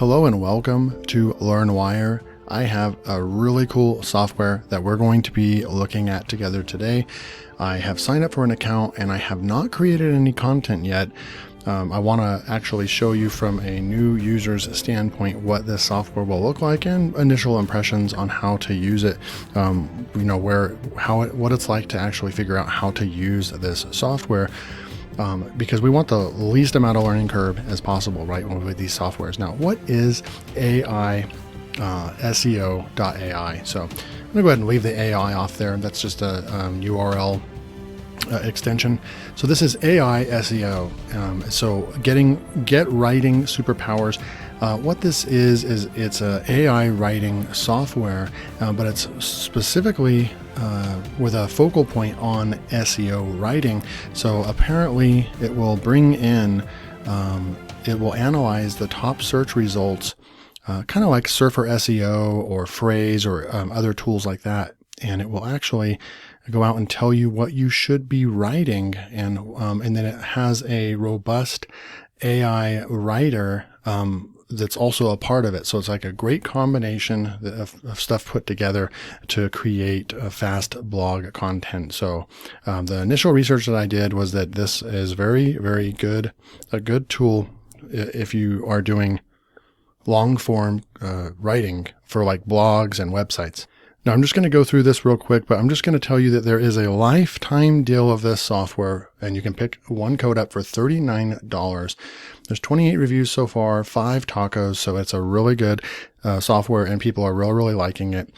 Hello and welcome to LearnWire. I have a really cool software that we're going to be looking at together today. I have signed up for an account and I have not created any content yet. I want to actually show you from a new user's standpoint what this software will look like and initial impressions on how to use it. What it's like to actually figure out how to use this software. Because we want the least amount of learning curve as possible, right, with these softwares. Now, what is AISEO.ai? So I'm going to go ahead and leave the AI off there. That's just a URL extension. So this is AISEO. So get writing superpowers. What this is it's a AI writing software, but it's specifically with a focal point on SEO writing. So apparently it will bring in, it will analyze the top search results, kind of like Surfer SEO or Phrase or other tools like that. And it will actually go out and tell you what you should be writing. And then it has a robust AI writer, that's also a part of it. So it's like a great combination of stuff put together to create a fast blog content. So the initial research that I did was that this is very, very good, a good tool if you are doing long form writing for like blogs and websites. Now I'm just going to go through this real quick, but I'm just going to tell you that there is a lifetime deal of this software and you can pick one code up for $39. There's 28 reviews so far, 5 tacos. So it's a really good software and people are really liking it.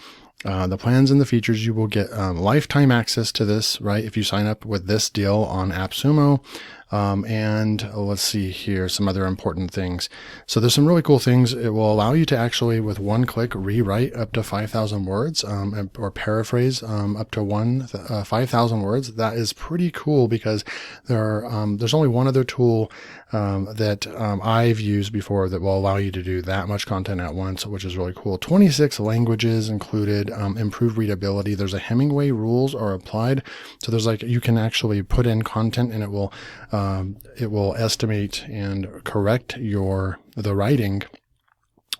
The plans and the features, you will get lifetime access to this, right? If you sign up with this deal on Appsumo. And let's see here, some other important things. So there's some really cool things. It will allow you to actually, with one click, rewrite up to 5,000 words, or paraphrase up to 5,000 words. That is pretty cool because there's only one other tool that I've used before that will allow you to do that much content at once, which is really cool. 26 languages included, improved readability. There's a Hemingway rules are applied. So there's you can actually put in content and it will estimate and correct the writing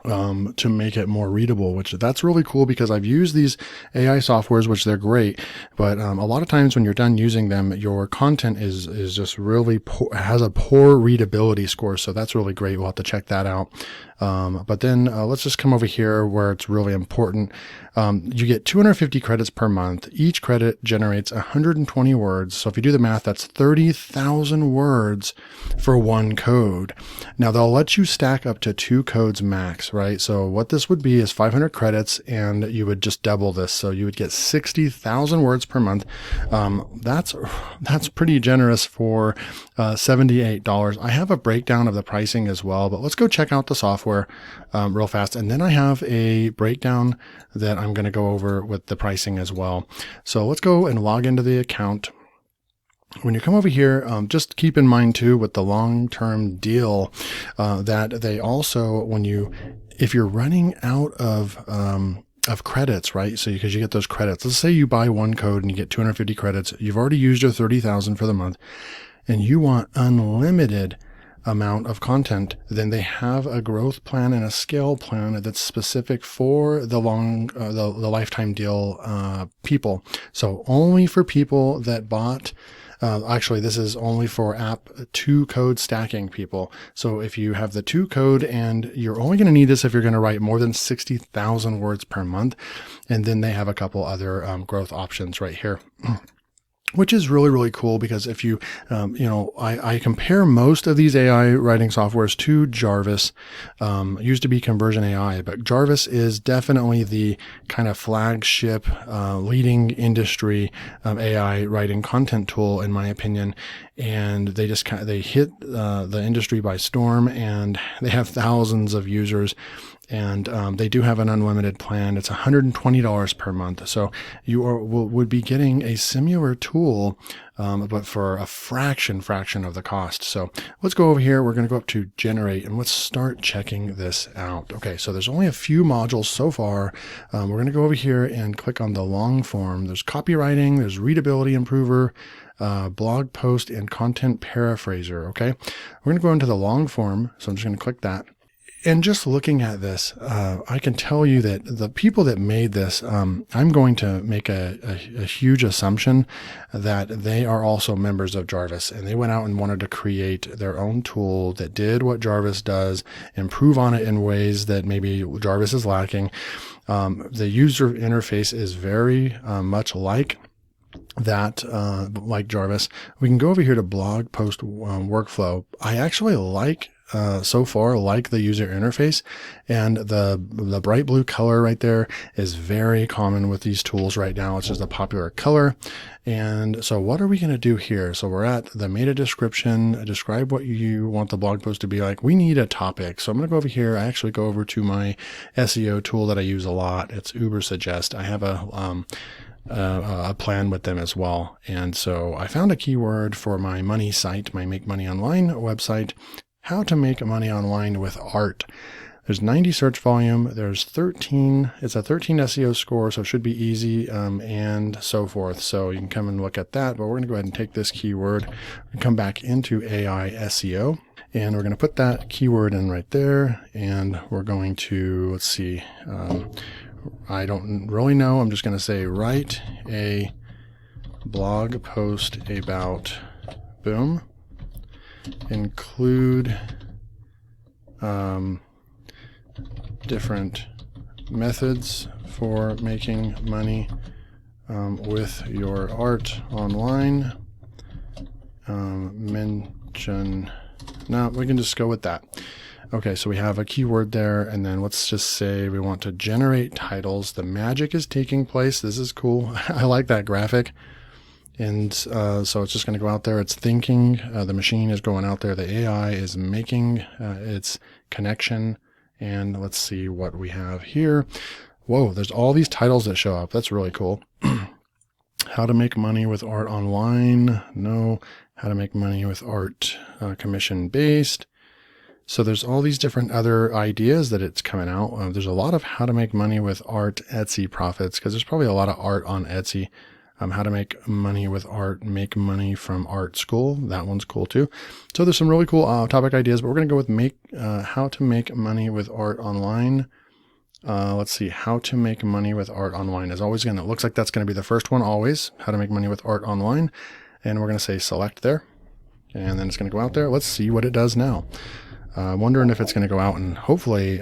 to make it more readable, which that's really cool because I've used these AI softwares, which they're great, but a lot of times when you're done using them, your content is just really has a poor readability score. So that's really great. We'll have to check that out. But then let's just come over here where it's really important. You get 250 credits per month. Each credit generates 120 words. So if you do the math, that's 30,000 words for one code. Now they'll let you stack up to 2 codes max, right? So what this would be is 500 credits and you would just double this. So you would get 60,000 words per month. That's pretty generous for $78. I have a breakdown of the pricing as well, but let's go check out the software real fast. And then I have a breakdown that I'm going to go over with the pricing as well. So let's go and log into the account. When you come over here, just keep in mind too with the long-term deal that they also, if you're running out of credits, right? So because you get those credits, let's say you buy one code and you get 250 credits, you've already used your 30,000 for the month and you want unlimited amount of content, then they have a growth plan and a scale plan that's specific for the lifetime deal people. So only for people that bought. Actually, this is only for app 2 code stacking people. So if you have the 2 code and you're only going to need this if you're going to write more than 60,000 words per month. And then they have a couple other growth options right here. Which is really cool because if you, I compare most of these AI writing softwares to Jarvis. Used to be Conversion AI, but Jarvis is definitely the kind of flagship, leading industry AI writing content tool, in my opinion. And they just they hit the industry by storm, and they have thousands of users. And they do have an unlimited plan. It's $120 per month. So you would be getting a similar tool, but for a fraction of the cost. So let's go over here. We're going to go up to generate and let's start checking this out. Okay, so there's only a few modules so far. We're going to go over here and click on the long form. There's copywriting, there's Readability Improver, blog post, and content paraphraser. Okay, we're going to go into the long form. So I'm just going to click that. And just looking at this, I can tell you that the people that made this, I'm going to make a huge assumption that they are also members of Jarvis, and they went out and wanted to create their own tool that did what Jarvis does, improve on it in ways that maybe Jarvis is lacking. The user interface is very much like that, like Jarvis. We can go over here to blog post workflow. I actually so far like the user interface, and the bright blue color right there is very common with these tools right now. It's just a popular color. And so what are we going to do here? So we're at the meta description, describe what you want the blog post to be like. We need a topic. So I'm going to go over here. I actually go over to my SEO tool that I use a lot. It's Ubersuggest. I have a plan with them as well. And so I found a keyword for my money site, my Make Money Online website, how to make money online with art. There's 90 search volume. There's 13. It's a 13 SEO score, so it should be easy, and so forth. So you can come and look at that, but we're going to go ahead and take this keyword and come back into AISEO, and we're going to put that keyword in right there. And we're going to, let's see, I don't really know. I'm just going to say, write a blog post about, boom, include different methods for making money with your art online. Mention, no, we can just go with that. Okay, so we have a keyword there, and then let's just say we want to generate titles. The magic is taking place. This is cool. I like that graphic. And so it's just going to go out there. It's thinking. The machine is going out there. The AI is making its connection. And let's see what we have here. Whoa, there's all these titles that show up. That's really cool. How to make money with art online. No. How to make money with art commission based. So there's all these different other ideas that it's coming out. There's a lot of how to make money with art Etsy profits, because there's probably a lot of art on Etsy. How to make money with art, make money from art school. That one's cool too. So there's some really cool topic ideas, but we're going to go with how to make money with art online. Let's see, how to make money with art online is always going to, it looks like that's going to be the first one always, how to make money with art online. And we're going to say select there, and then it's going to go out there. Let's see what it does now. I'm wondering if it's going to go out and hopefully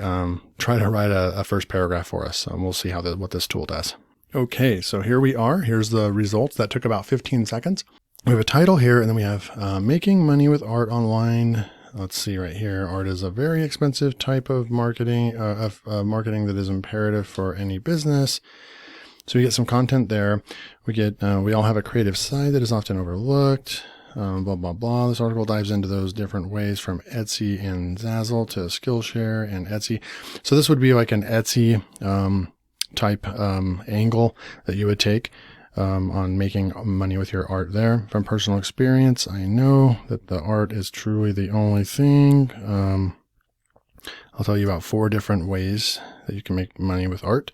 try to write a first paragraph for us. We'll see what this tool does. Okay, so here we are. Here's the results. That took about 15 seconds. We have a title here, and then we have making money with art online. Let's see right here. Art is a very expensive type of marketing, marketing that is imperative for any business. So we get some content there. We all have a creative side that is often overlooked. Blah, blah, blah. This article dives into those different ways from Etsy and Zazzle to Skillshare and Etsy. So this would be like an Etsy type angle that you would take on making money with your art there. From personal experience, I know that the art is truly the only thing. I'll tell you about 4 different ways that you can make money with art.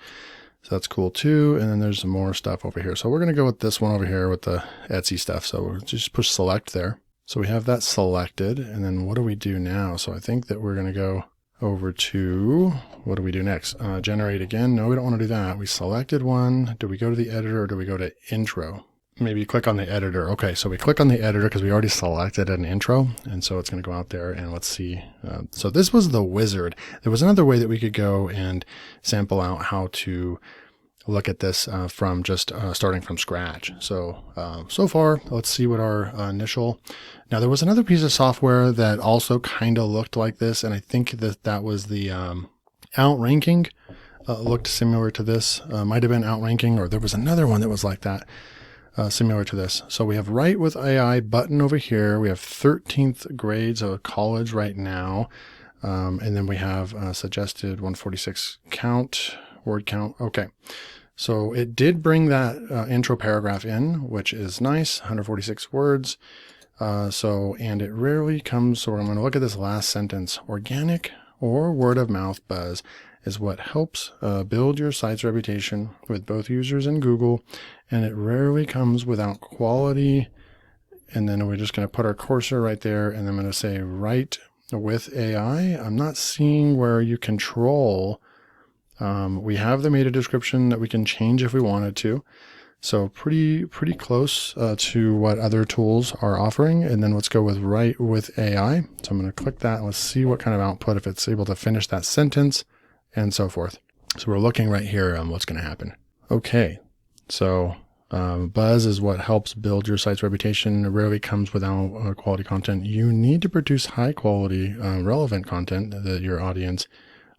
So that's cool too. And then there's some more stuff over here. So we're going to go with this one over here with the Etsy stuff. So we'll just push select there. So we have that selected. And then what do we do now? So I think that we're going to go over to, what do we do next? Generate again. No, we don't want to do that. We selected one. Do we go to the editor or do we go to intro? Maybe click on the editor. Okay, so we click on the editor because we already selected an intro. And so it's going to go out there and let's see. So this was the wizard. There was another way that we could go and sample out how to look at this from just starting from scratch. So, so far, let's see what our initial. Now there was another piece of software that also kind of looked like this. And I think that was the outranking, looked similar to this, might have been outranking, or there was another one that was like that. Similar to this. So we have Write with AI button over here. We have 13th grades of college right now. And then we have suggested 146 word count. Okay. So it did bring that intro paragraph in, which is nice, 146 words. And it rarely comes, so I'm going to look at this last sentence. Organic or word of mouth buzz is what helps build your site's reputation with both users and Google, and it rarely comes without quality. And then we're just going to put our cursor right there, and I'm going to say write with AI. I'm not seeing where you control. We have the meta description that we can change if we wanted to. So pretty close to what other tools are offering. And then let's go with write with AI. So I'm going to click that. Let's see what kind of output, if it's able to finish that sentence and so forth. So we're looking right here on what's going to happen. Okay. So buzz is what helps build your site's reputation. It rarely comes without quality content. You need to produce high quality, relevant content that your audience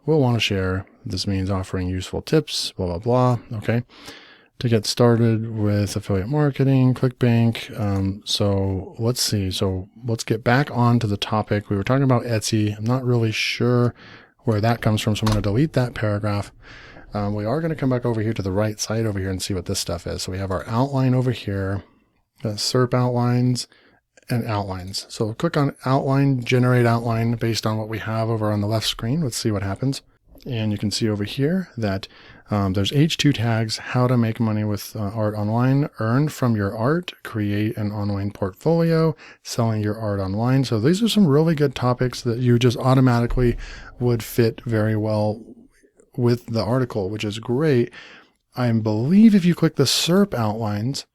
will want to share. This means offering useful tips, blah, blah, blah. Okay. To get started with affiliate marketing, ClickBank. So let's see. So let's get back onto the topic. We were talking about Etsy. I'm not really sure where that comes from, so I'm going to delete that paragraph. We are going to come back over here to the right side over here and see what this stuff is. So we have our outline over here, Serp outlines and outlines. So click on outline, generate outline based on what we have over on the left screen. Let's see what happens. And you can see over here that there's H2 tags, how to make money with art online, earn from your art, create an online portfolio, selling your art online. So these are some really good topics that you just automatically would fit very well with the article, which is great. I believe if you click the Serp outlines,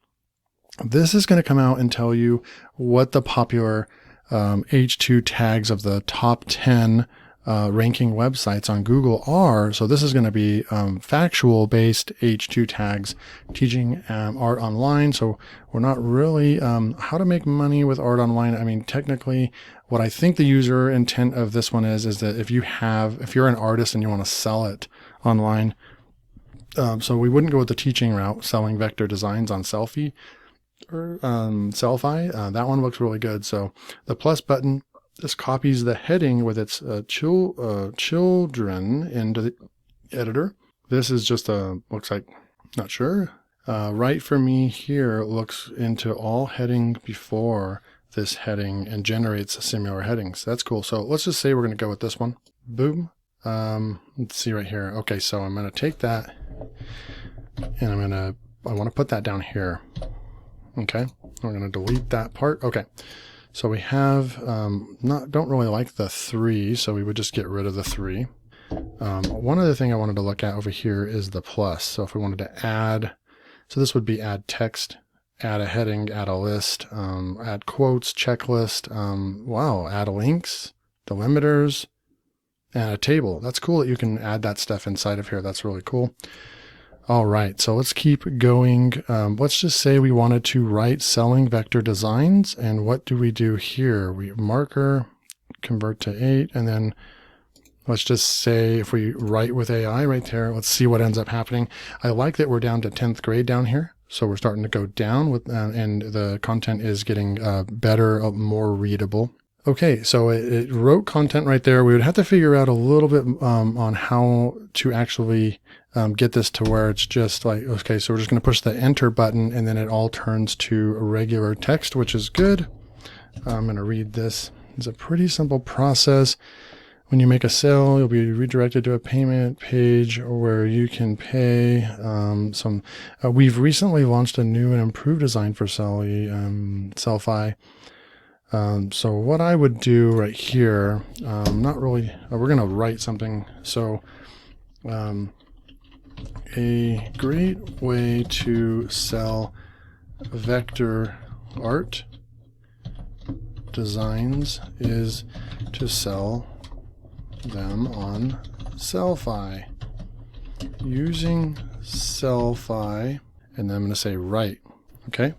this is going to come out and tell you what the popular H2 tags of the top 10 ranking websites on Google are. So this is going to be factual based H2 tags teaching art online. So we're not really how to make money with art online. I mean, technically what I think the user intent of this one is that if you're an artist and you want to sell it online, so we wouldn't go with the teaching route, selling vector designs on Selfie or Selfie. That one looks really good. So the plus button, this copies the heading with its children into the editor. This is just looks like, not sure. Right for me here looks into all heading before this heading and generates similar headings. That's cool. So let's just say we're going to go with this one. Boom. Let's see right here. Okay, so I'm going to take that and I want to put that down here. Okay, we're going to delete that part. Okay. So we have, don't really like the 3, so we would just get rid of the 3. One other thing I wanted to look at over here is the plus. So if we wanted to add, so this would be add text, add a heading, add a list, add quotes, checklist, add links, delimiters, and a table. That's cool that you can add that stuff inside of here. That's really cool. All right, so let's keep going. Let's just say we wanted to write selling vector designs. And what do we do here? We marker, convert to 8, and then let's just say if we write with AI right there, let's see what ends up happening. I like that we're down to 10th grade down here. So we're starting to go down with, and the content is getting better, more readable. Okay, so it wrote content right there. We would have to figure out a little bit on how to actually get this to where it's just like, okay, so we're just going to push the enter button and then it all turns to regular text, which is good. I'm going to read this. It's a pretty simple process. When you make a sale, you'll be redirected to a payment page where you can pay we've recently launched a new and improved design for Selfie. So what I would do right here, we're going to write something. So, a great way to sell vector art designs is to sell them on Selfie. Using Selfie, and then I'm going to say write. Okay.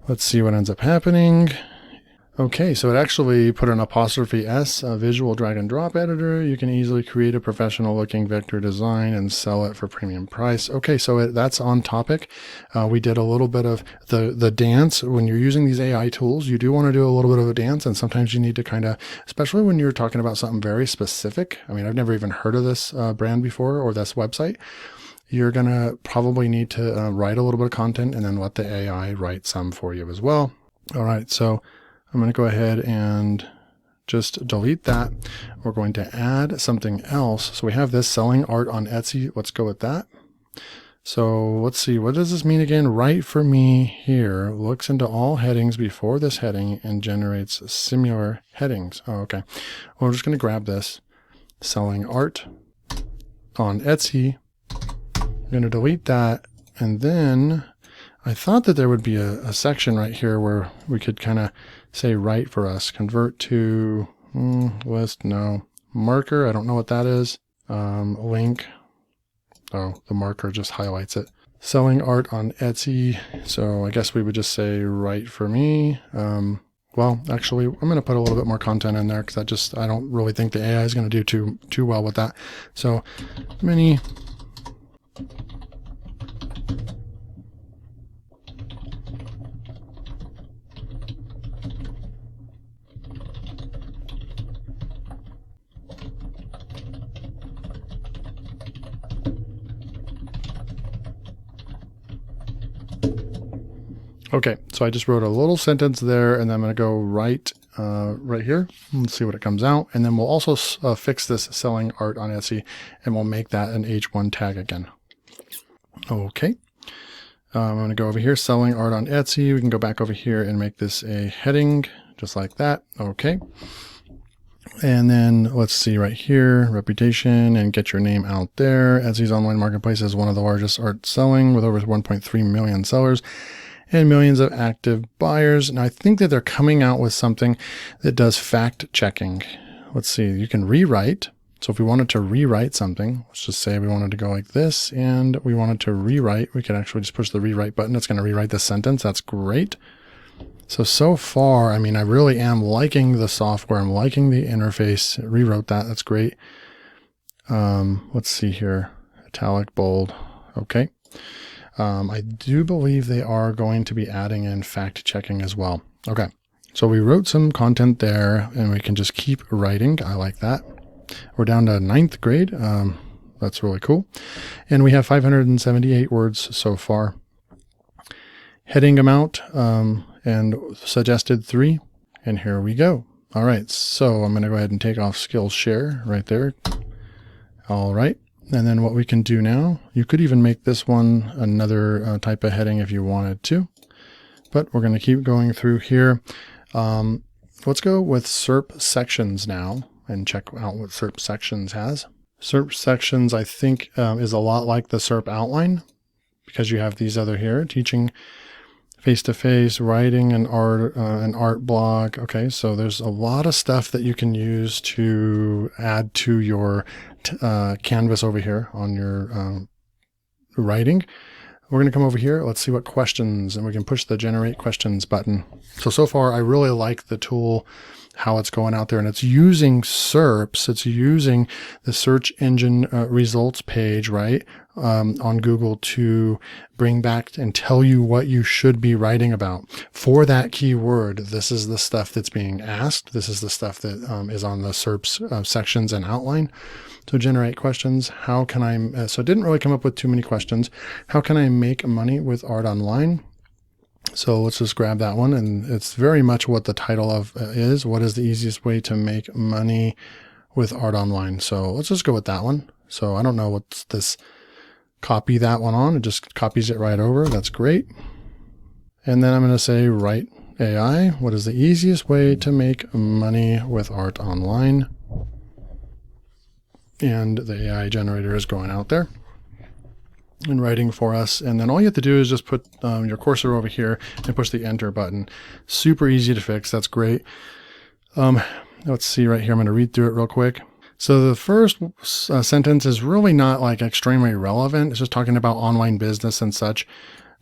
Let's see what ends up happening. Okay, so it actually put an apostrophe S, a visual drag and drop editor. You can easily create a professional looking vector design and sell it for premium price. Okay, so that's on topic. We did a little bit of the dance. When you're using these AI tools, you do want to do a little bit of a dance, and sometimes you need to kind of, especially when you're talking about something very specific. I mean, I've never even heard of this brand before or this website. You're going to probably need to write a little bit of content and then let the AI write some for you as well. All right, so I'm going to go ahead and just delete that. We're going to add something else. So we have this selling art on Etsy. Let's go with that. So let's see, what does this mean again? Write for me here looks into all headings before this heading and generates similar headings. Oh, okay. Well, we're just going to grab this. Selling art on Etsy. I'm going to delete that. And then I thought that there would be a section right here where we could kind of say write for us. Convert to list. No. Marker. I don't know what that is. Link. Oh, the marker just highlights it. Selling art on Etsy. So I guess we would just say write for me. Well, actually, I'm going to put a little bit more content in there because I don't really think the AI is going to do too well with that. So many Okay, so I just wrote a little sentence there, and then I'm going to go right here. Let's see what it comes out. And then we'll also fix this selling art on Etsy, and we'll make that an H1 tag again. Okay, I'm going to go over here, selling art on Etsy. We can go back over here and make this a heading, just like that. Okay. And then let's see right here, reputation, and get your name out there. Etsy's online marketplace is one of the largest art selling with over 1.3 million sellers and millions of active buyers. And I think that they're coming out with something that does fact checking. Let's see, you can rewrite. So if we wanted to rewrite something, let's just say we wanted to go like this and we wanted to rewrite, we could actually just push the rewrite button. It's going to rewrite this sentence. That's great. So far, I mean, I really am liking the software. I'm liking the interface. It rewrote that. That's great. Let's see here. Italic, bold. Okay. I do believe they are going to be adding in fact checking as well. Okay. So we wrote some content there and we can just keep writing. I like that. We're down to 9th grade. That's really cool. And we have 578 words so far. Heading amount, and suggested 3. And here we go. All right. So I'm going to go ahead and take off Skills Share right there. All right. And then what we can do now, you could even make this one another type of heading if you wanted to, but we're going to keep going through here. Let's go with Serp Sections now and check out what Serp Sections has. Serp Sections, I think, is a lot like the Serp Outline because you have these other here, teaching face-to-face, writing an art blog. Okay, so there's a lot of stuff that you can use to add to your canvas over here on your writing. We're going to come over here. Let's see what questions, and we can push the generate questions button. So far, I really like the tool, how it's going out there, and it's using SERPs. It's using the search engine results page, right, on Google to bring back and tell you what you should be writing about for that keyword. This is the stuff that's being asked. This is the stuff that is on the SERPs sections and outline. So generate questions. How can I, so it didn't really come up with too many questions. How can I make money with art online? So let's just grab that one. And it's very much what the title of is. What is the easiest way to make money with art online? So let's just go with that one. So I don't know what's this, copy that one on. It just copies it right over. That's great. And then I'm going to say, write AI. What is the easiest way to make money with art online? And the AI generator is going out there and writing for us. And then all you have to do is just put your cursor over here and push the enter button. Super easy to fix. That's great. Let's see right here. I'm going to read through it real quick. So the first sentence is really not like extremely relevant. It's just talking about online business and such.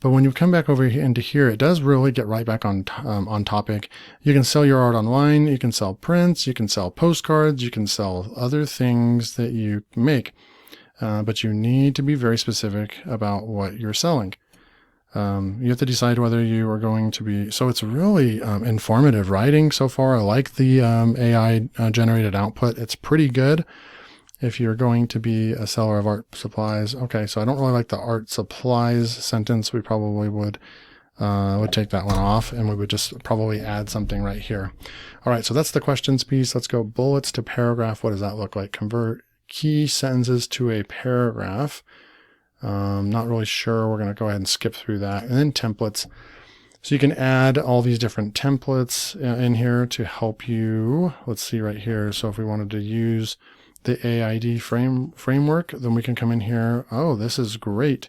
But when you come back over into here, it does really get right back on topic. You can sell your art online. You can sell prints. You can sell postcards. You can sell other things that you make. But you need to be very specific about what you're selling. You have to decide whether you are going to be, so it's really informative writing so far. I like the AI generated output. It's pretty good if you're going to be a seller of art supplies. Okay, so I don't really like the art supplies sentence. We probably would take that one off, and we would just probably add something right here. All right, so that's the questions piece. Let's go bullets to paragraph. What does that look like? Convert key sentences to a paragraph. Not really sure. We're going to go ahead and skip through that. And then templates. So you can add all these different templates in here to help you. Let's see right here. So if we wanted to use the AID framework, then we can come in here. Oh, this is great.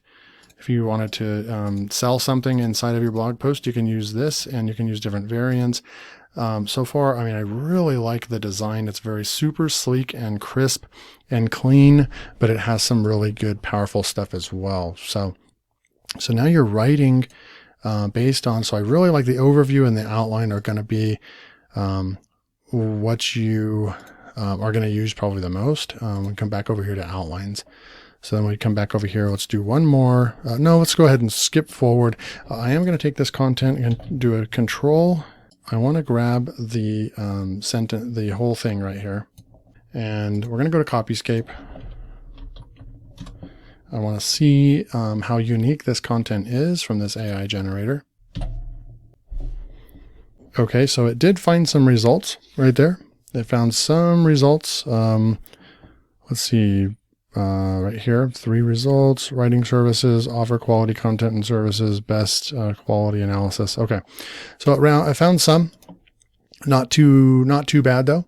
If you wanted to sell something inside of your blog post, you can use this, and you can use different variants. So far, I mean, I really like the design. It's very super sleek and crisp and clean, but it has some really good, powerful stuff as well. So now you're writing based on, so I really like the overview and the outline are going to be what you are going to use probably the most. We come back over here to outlines. So then we come back over here. Let's do one more. No, let's go ahead and skip forward. I am going to take this content and do a control. I want to grab the sentence, the whole thing right here. And we're going to go to Copyscape. I want to see how unique this content is from this AI generator. Okay, so it did find some results right there. It found some results. Let's see, right here, 3 results: writing services, offer quality content and services, best quality analysis. Okay, so I found some, not too bad though.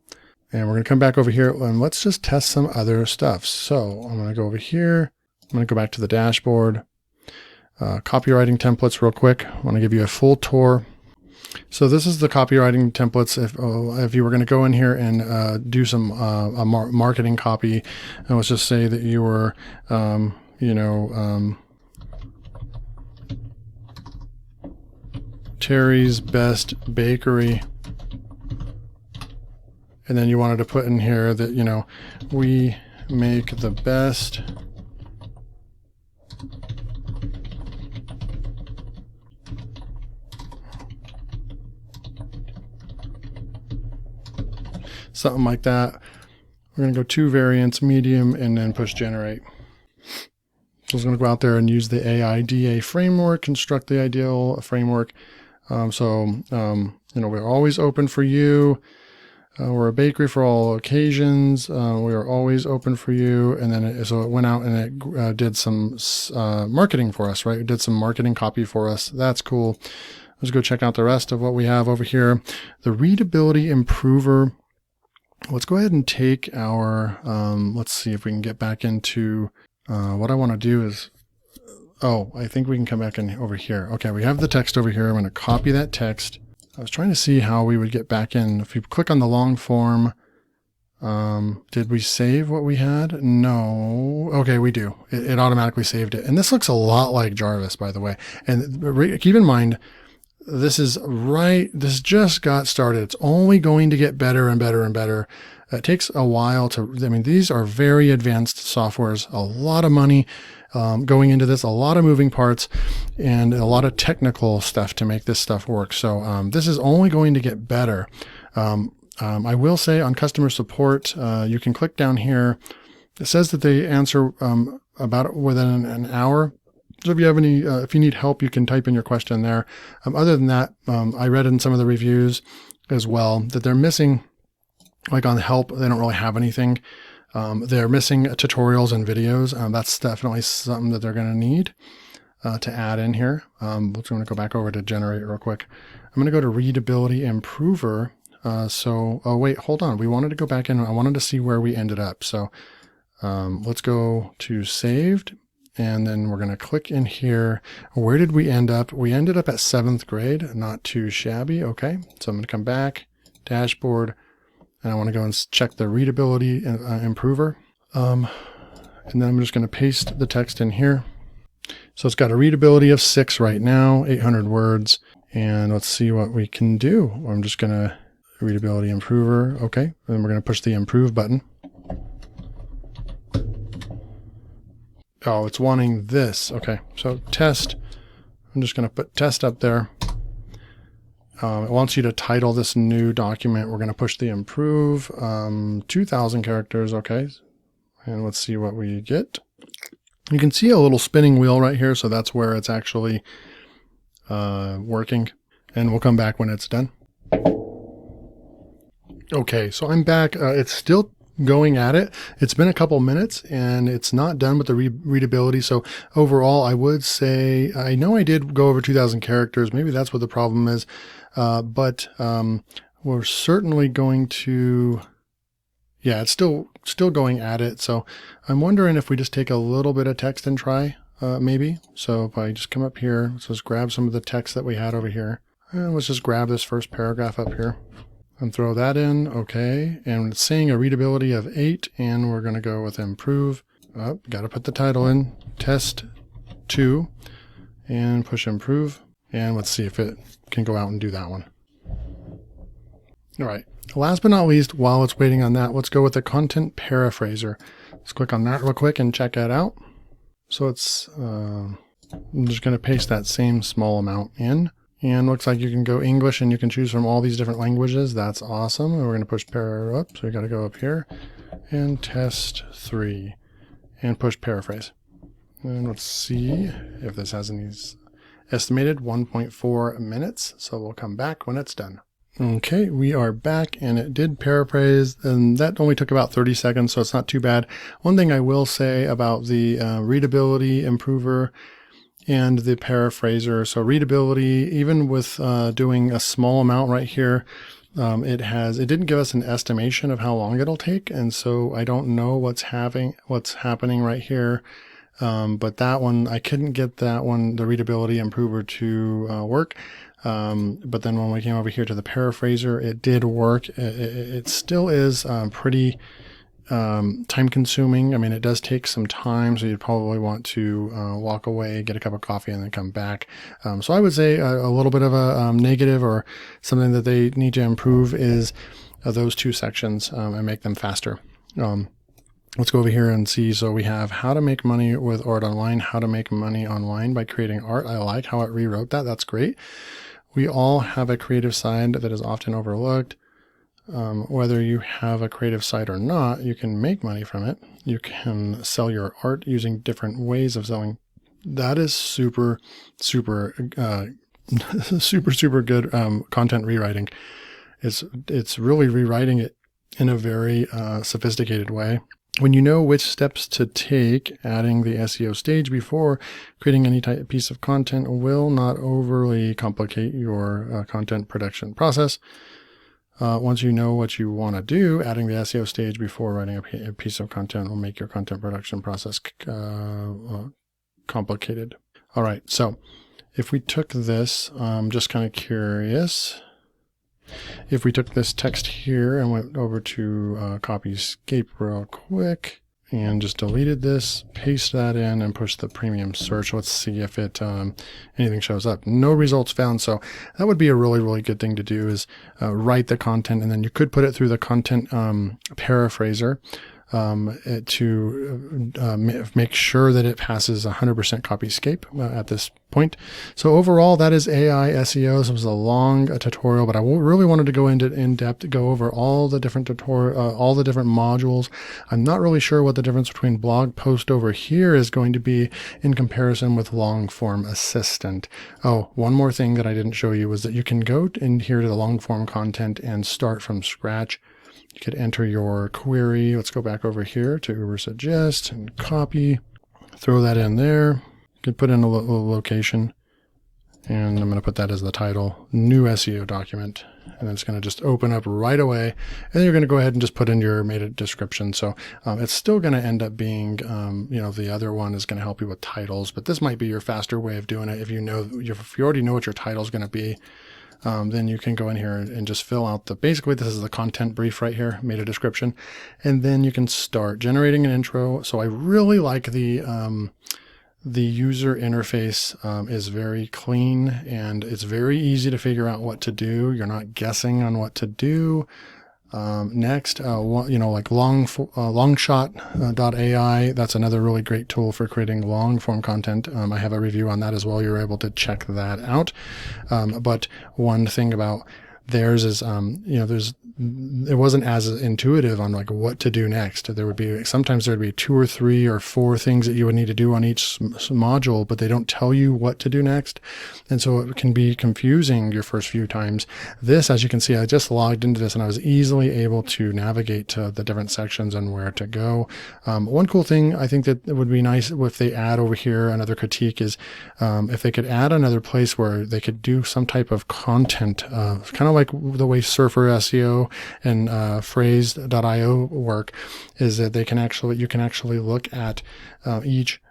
And we're going to come back over here and let's just test some other stuff. So I'm going to go over here. I'm going to go back to the dashboard. Copywriting templates real quick. I want to give you a full tour. So this is the copywriting templates. If you were going to go in here and do some marketing copy, and let's just say that you were, Terry's Best Bakery, and then you wanted to put in here that, we make the best something like that. We're going to go 2 variants, medium, and then push generate. So it's going to go out there and use the AIDA framework, construct the ideal framework. We're always open for you. We're a bakery for all occasions. We are always open for you. And then so it went out and it did some marketing for us, right? It did some marketing copy for us. That's cool. Let's go check out the rest of what we have over here. The Readability Improver. Let's go ahead and take our, let's see if we can get back into, what I want to do is, I think we can come back in over here. Okay, we have the text over here. I'm going to copy that text. I was trying to see how we would get back in. If you click on the long form, did we save what we had? No. Okay, we do. It automatically saved it. And this looks a lot like Jarvis, by the way. And keep in mind, this just got started. It's only going to get better and better and better. It takes a while these are very advanced softwares, a lot of money going into this, a lot of moving parts, and a lot of technical stuff to make this stuff work. So this is only going to get better. I will say on customer support, you can click down here. It says that they answer about within an hour. So if you have if you need help, you can type in your question there. Other than that, I read in some of the reviews as well that they're missing, like on help, they don't really have anything. They're missing tutorials and videos. That's definitely something that they're going to need to add in here. I'm going to go back over to generate real quick. I'm going to go to Readability Improver. Wait, hold on. We wanted to go back in. I wanted to see where we ended up. So let's go to saved. And then we're going to click in here. Where did we end up? We ended up at 7th grade, not too shabby. Okay, so I'm going to come back, dashboard, and I want to go and check the Readability Improver. And then I'm just going to paste the text in here. So it's got a readability of 6 right now, 800 words. And let's see what we can do. I'm just going to Readability Improver. Okay, and we're going to push the Improve button. Oh, it's wanting this. Okay, so test. I'm just going to put test up there. It wants you to title this new document. We're going to push the improve. 2,000 characters. Okay, and let's see what we get. You can see a little spinning wheel right here, so that's where it's actually working. And we'll come back when it's done. Okay, so I'm back. It's still going at it. It's been a couple minutes and it's not done with the readability. So overall, I would say, I know I did go over 2,000 characters. Maybe that's what the problem is. But we're certainly going to, yeah, it's still going at it. So I'm wondering if we just take a little bit of text and try, maybe. So if I just come up here, let's just grab some of the text that we had over here. And let's just grab this first paragraph up here and throw that in. Okay. And it's saying a readability of 8, and we're going to go with improve. Got to put the title in, test 2, and push improve. And let's see if it can go out and do that one. All right. Last but not least, while it's waiting on that, let's go with the content paraphraser. Let's click on that real quick and check that out. So it's, I'm just going to paste that same small amount in. And looks like you can go English and you can choose from all these different languages. That's awesome. And we're going to push up. So we got to go up here and test 3 and push paraphrase. And let's see if this has any estimated 1.4 minutes. So we'll come back when it's done. Okay, we are back and it did paraphrase, and that only took about 30 seconds, so it's not too bad. One thing I will say about the Readability Improver and the Paraphraser. So readability, even with doing a small amount right here, it didn't give us an estimation of how long it'll take, and so I don't know what's happening right here. But that one, I couldn't get that one, the Readability Improver, to work. But then when we came over here to the Paraphraser, it did work. It still is pretty time consuming. I mean, it does take some time, so you'd probably want to walk away, get a cup of coffee, and then come back. So I would say a little bit of a negative, or something that they need to improve, is those 2 sections and make them faster. Let's go over here and see. So we have how to make money with art online, how to make money online by creating art. I like how it rewrote that. That's great. We all have a creative side that is often overlooked. Whether you have a creative side or not, you can make money from it. You can sell your art using different ways of selling. That is super good content rewriting. It's really rewriting it in a very sophisticated way. When you know which steps to take, adding the SEO stage before creating any type piece of content will not overly complicate your content production process. Once you know what you want to do, adding the SEO stage before writing a piece of content will make your content production process complicated. All right, so if we took this, I'm just kind of curious. If we took this text here and went over to Copyscape real quick and just deleted this, paste that in, and push the premium search, let's see if it anything shows up. No results found. So that would be a really good thing to do, is write the content, and then you could put it through the content paraphraser to make sure that it passes 100% Copyscape at this point. So overall, that is AI SEO. This was a long tutorial, but I really wanted to go into in depth, go over all the different all the different modules. I'm not really sure what the difference between blog post over here is going to be in comparison with long form assistant. Oh, one more thing that I didn't show you was that you can go in here to the long form content and start from scratch. You could enter your query. Let's go back over here to Ubersuggest and copy, throw that in there. You could put in a little location, and I'm going to put that as the title, new SEO document. And then it's going to just open up right away. And then you're going to go ahead and just put in your meta description. So it's still going to end up being, the other one is going to help you with titles, but this might be your faster way of doing it. If you already know what your title is going to be, then you can go in here and just fill out basically this is the content brief right here, meta description, and then you can start generating an intro. So I really like the user interface is very clean, and it's very easy to figure out what to do. You're not guessing on what to do. Next, like Longshot.ai. That's another really great tool for creating long form content. I have a review on that as well. You're able to check that out. But one thing about theirs is, it wasn't as intuitive on like what to do next. There would be, sometimes there'd be 2 or 3 or 4 things that you would need to do on each module, but they don't tell you what to do next. And so it can be confusing your first few times. This, as you can see, I just logged into this and I was easily able to navigate to the different sections and where to go. One cool thing I think that it would be nice if they add over here, another critique is if they could add another place where they could do some type of content, kind of like the way Surfer SEO and Phrase.io work, is that you can actually look at each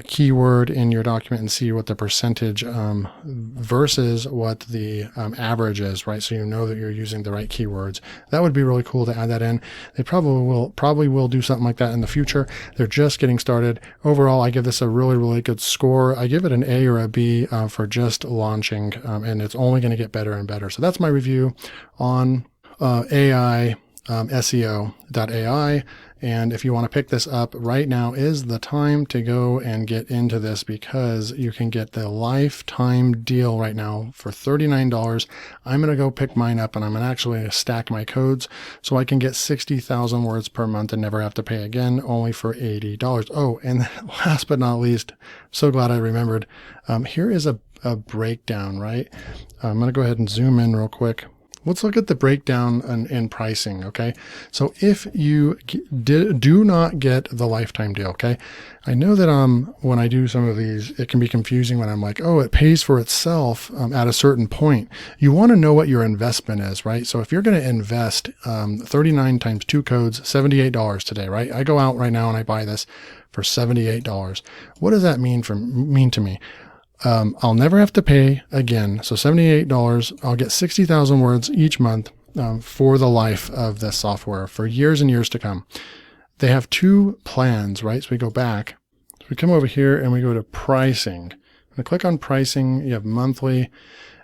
keyword in your document and see what the percentage versus what the average is, right? So you know that you're using the right keywords. That would be really cool to add that in. They probably will do something like that in the future. They're just getting started. Overall, I give this a really, really good score. I give it an A or a B for just launching, and it's only going to get better and better. So that's my review on AI, AISEO.ai. And if you want to pick this up right now is the time to go and get into this, because you can get the lifetime deal right now for $39. I'm going to go pick mine up and I'm going to actually stack my codes so I can get 60,000 words per month and never have to pay again, only for $80. Oh, and last but not least, so glad I remembered. Here is a breakdown, right? I'm going to go ahead and zoom in real quick. Let's look at the breakdown in pricing, okay? So if you do not get the lifetime deal, okay? I know that when I do some of these, it can be confusing when I'm like, oh, it pays for itself at a certain point. You want to know what your investment is, right? So if you're going to invest 39 times 2 codes, $78 today, right? I go out right now and I buy this for $78. What does that mean to me? I'll never have to pay again. So $78, I'll get 60,000 words each month for the life of this software for years and years to come. They have 2 plans, right? So we go back. So we come over here and we go to pricing. I'm going to click on pricing. You have monthly,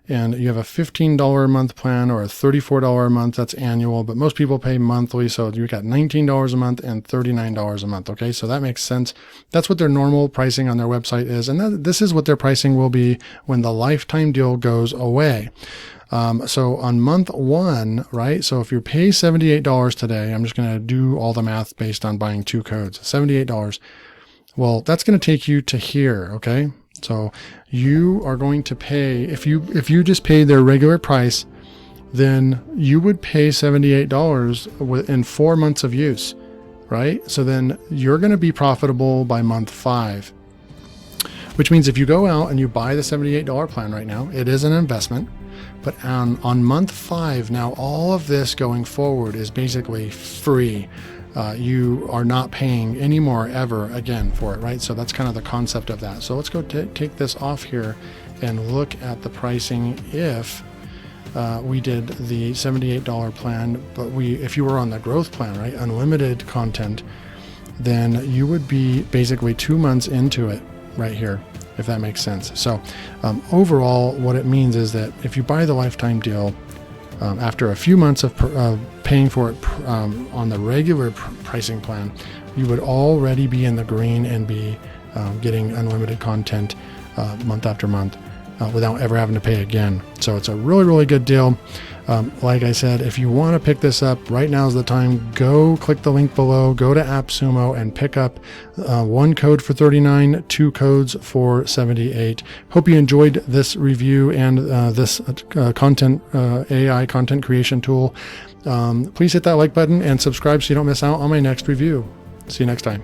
and you have a $15 a month plan or a $34 a month. That's annual, but most people pay monthly. So you got $19 a month and $39 a month. Okay. So that makes sense. That's what their normal pricing on their website is. And this is what their pricing will be when the lifetime deal goes away. So on month 1, right? So if you pay $78 today, I'm just going to do all the math based on buying 2 codes, $78. Well, that's going to take you to here. Okay. So you are going to pay, if you just pay their regular price, then you would pay $78 in 4 months of use, right? So then you're going to be profitable by month 5, which means if you go out and you buy the $78 plan right now, it is an investment. But on month 5, now all of this going forward is basically free. You are not paying any more ever again for it, right? So that's kind of the concept of that. So let's go take this off here and look at the pricing if we did the $78 plan, but if you were on the growth plan, right, unlimited content, then you would be basically 2 months into it right here, if that makes sense. So overall, what it means is that if you buy the lifetime deal, after a few months of paying for it on the regular pricing plan, you would already be in the green and be getting unlimited content month after month without ever having to pay again. So it's a really, really good deal. Like I said, if you want to pick this up, right now is the time. Go click the link below, go to Appsumo and pick up 1 code for $39, 2 codes for $78. Hope you enjoyed this review and this AI content creation tool. Please hit that like button and subscribe so you don't miss out on my next review. See you next time.